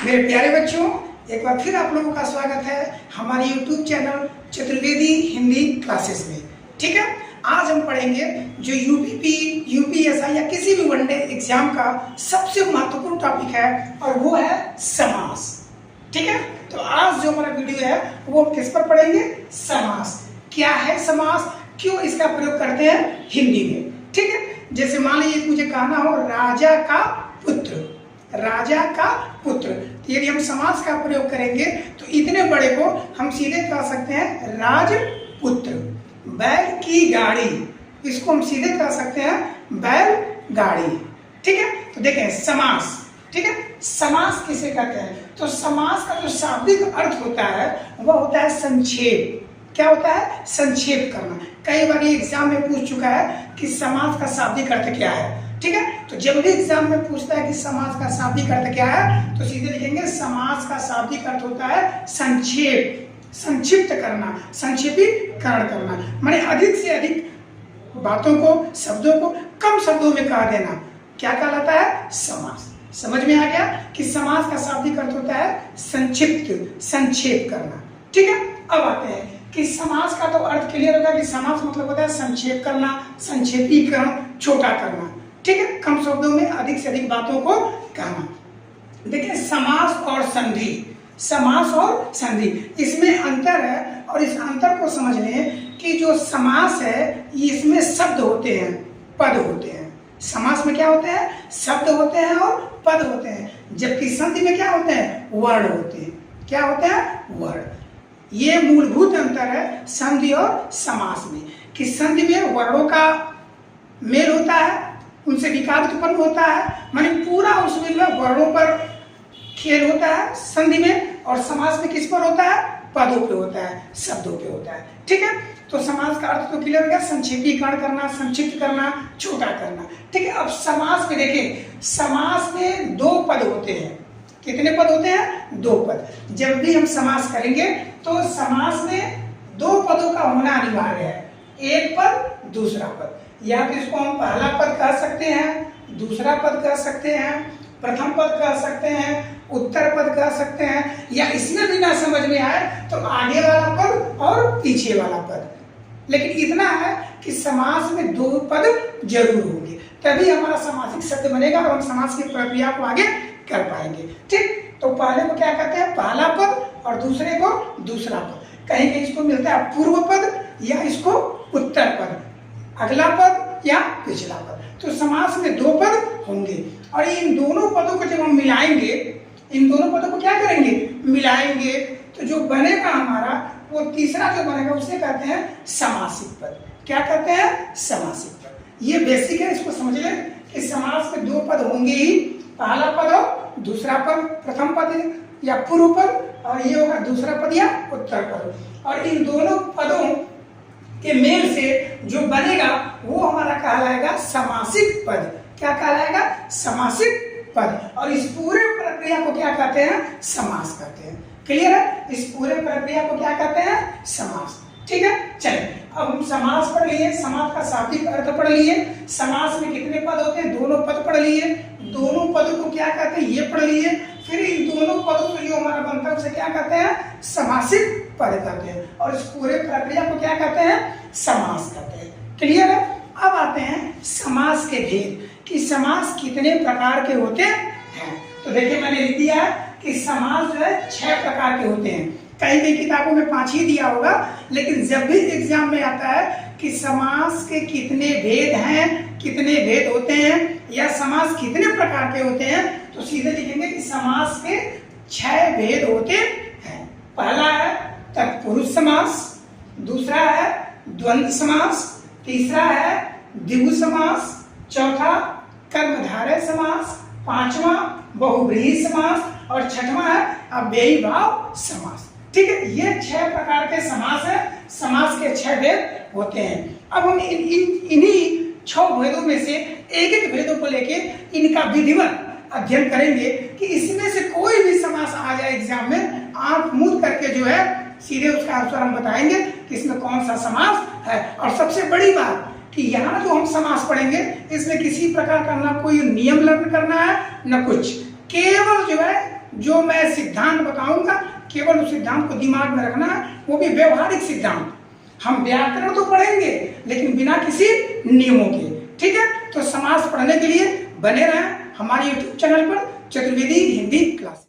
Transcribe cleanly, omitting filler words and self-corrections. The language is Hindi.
मेरे प्यारे बच्चों, एक बार फिर आप लोगों का स्वागत है हमारे YouTube channel Chaturvedi Hindi classes में। ठीक है, आज हम पढ़ेंगे जो यूपीपी, यूपीएसआई या किसी भी वनडे एग्जाम का सबसे महत्वपूर्ण टॉपिक है और वो है समास। ठीक है, तो आज जो हमारा वीडियो है वो किस पर पढ़ेंगे? समास। क्या है समास, क्यों इसका प्रयोग करते हैं हिंदी में? ठीक है, जैसे मान लीजिए मुझे कहना हो राजा का पुत्र, राजा का पुत्र, यदि हम समास का प्रयोग करेंगे तो इतने बड़े को हम सीधे कह सकते हैं राजपुत्र। बैल की गाड़ी, इसको हम सीधे कह सकते हैं बैल गाड़ी। ठीक है, तो देखें समास। ठीक है, समास किसे कहते हैं? तो समास का जो शाब्दिक अर्थ होता है वह होता है संक्षेप। क्या होता है? संक्षेप करना। कई बार ये एग्जाम में पूछ चुका है कि समास का शाब्दिक अर्थ क्या है। ठीक है, तो जब भी एग्जाम में पूछता है कि समास का शाब्दिक अर्थ क्या है तो सीधे लिखेंगे समास का शाब्दिक अर्थ होता है संक्षेप, संक्षिप्त करना, संक्षेपीकरण करना, माने अधिक से अधिक बातों को, शब्दों को कम शब्दों में कह देना। क्या कहलाता है? समास। समझ में आ गया कि समास का शाब्दिक अर्थ होता है संक्षिप्त, संक्षेप करना। ठीक है, अब आते हैं कि समास का तो अर्थ क्लियर होगा कि समास मतलब होता है संक्षेप करना, संक्षेपीकरण, छोटा करना। ठीक है, कम शब्दों में अधिक से अधिक बातों को कहना। देखिए समास और संधि, समास और संधि इसमें अंतर है और इस अंतर को समझ लें कि जो समास है इसमें शब्द होते हैं, पद होते हैं। समास में क्या होते हैं? शब्द होते हैं और पद होते हैं, जबकि संधि में क्या होते हैं? वर्ण होते हैं। क्या होते हैं? वर्ण। ये मूलभूत अंतर है संधि और समास में कि संधि में वर्णों का मेल होता है, उनसे विकार उत्पन्न होता है, माने पूरा उसमें वर्णों पर खेल होता है संधि में, और समास में किस पर होता है? पदों पे होता है, शब्दों पे होता है। ठीक है, तो समास का अर्थ तो क्लियर हो गया, संक्षेपीकरण करना, संक्षिप्त करना, छोटा करना। ठीक है, अब समास में देखिए, समास में दो पद होते हैं। कितने पद होते हैं? दो पद। जब भी हम समास करेंगे तो समास में दो पदों का होना अनिवार्य है, एक पद दूसरा पद। या तो इसको हम पहला पद कह सकते हैं, दूसरा पद कह सकते हैं, प्रथम पद कह सकते हैं, उत्तर पद कह सकते हैं, या इसमें भी ना समझ में आए तो आगे वाला पद और पीछे वाला पद। लेकिन इतना है कि समास में दो पद जरूर होंगे, तभी हमारा समासिक शब्द बनेगा और हम समास की प्रक्रिया को आगे कर पाएंगे। ठीक, तो पहले को क्या कहते हैं? पहला पद, और दूसरे को दूसरा पद। कहीं कहीं इसको मिलता है पूर्व पद या इसको उत्तर पद, अगला पद या पिछला पद। तो समास में दो पद होंगे और इन दोनों पदों को जब हम मिलाएंगे, इन दोनों पदों को क्या करेंगे? मिलाएंगे, तो जो बनेगा हमारा वो तीसरा जो बनेगा उसे कहते हैं समासिक पद। क्या कहते हैं? समासिक पद। ये बेसिक है, इसको समझ लें कि समास में दो पद होंगे ही, पहला पद और दूसरा पद, प्रथम पद या पूर्व पद, और ये होगा दूसरा पद या उत्तर पद। और इन दोनों पदों के मेल से जो बनेगा वो हमारा कहलाएगा समासिक पद। क्या कहलाएगा? समासिक पद। और इस पूरे प्रक्रिया को क्या कहते हैं? समास कहते हैं। क्लियर है? इस पूरे प्रक्रिया को क्या कहते हैं? समास। ठीक है, चलिए अब हम समास पढ़ लिए, समास का शाब्दिक अर्थ पढ़ लिए, समास में कितने पद होते हैं? दोनों पद पढ़ लिए, दोनों पदों को क्या कहते हैं ये पढ़ लिए, फिर इन दोनों पदों से जो हमारा बनता है उसे क्या कहते हैं? समासिक पद कहते हैं, और इस पूरे प्रक्रिया को क्या कहते हैं? समास कहते हैं। क्लियर है? अब आते हैं समास के भेद कि समास कितने प्रकार के होते हैं। तो देखिए मैंने लिख दिया है कि समास जो है 6 प्रकार के होते हैं। कई कई किताबों में 5 ही दिया होगा, लेकिन जब भी एग्जाम में आता है कि समास के कितने भेद हैं, कितने भेद होते हैं, या समास कितने प्रकार के होते हैं, तो सीधे लिखेंगे कि समास के 6 भेद होते हैं। पहला है तत्पुरुष समास, दूसरा है द्वंद्व समास, तीसरा है द्विगु समास, चौथा कर्मधारय समास, पांचवा बहुव्रीहि समास, और छठवां है अव्ययीभाव समास। ठीक है, ये 6 प्रकार के समास है, समास के 6 भेद होते हैं। अब हम इन्हीं 6 भेदों में से एक एक भेदों को लेके इनका विधिवत अध्ययन करेंगे कि इसमें से कोई भी समास आ जाए एग्जाम में, आंख मूंद करके जो है सीधे उसका आंसर हम बताएंगे कि इसमें कौन सा समास है। और सबसे बड़ी बात कि यहाँ जो हम समास पढ़ेंगे इसमें किसी प्रकार का ना कोई नियम लर्न करना है, न कुछ, केवल जो है जो मैं सिद्धांत बताऊंगा केवल उस सिद्धांत को दिमाग में रखना है, वो भी व्यवहारिक सिद्धांत। हम व्याकरण तो पढ़ेंगे लेकिन बिना किसी नियमों के। ठीक है, तो समास पढ़ने के लिए बने रहें हमारे YouTube चैनल पर चतुर्वेदी हिंदी क्लास।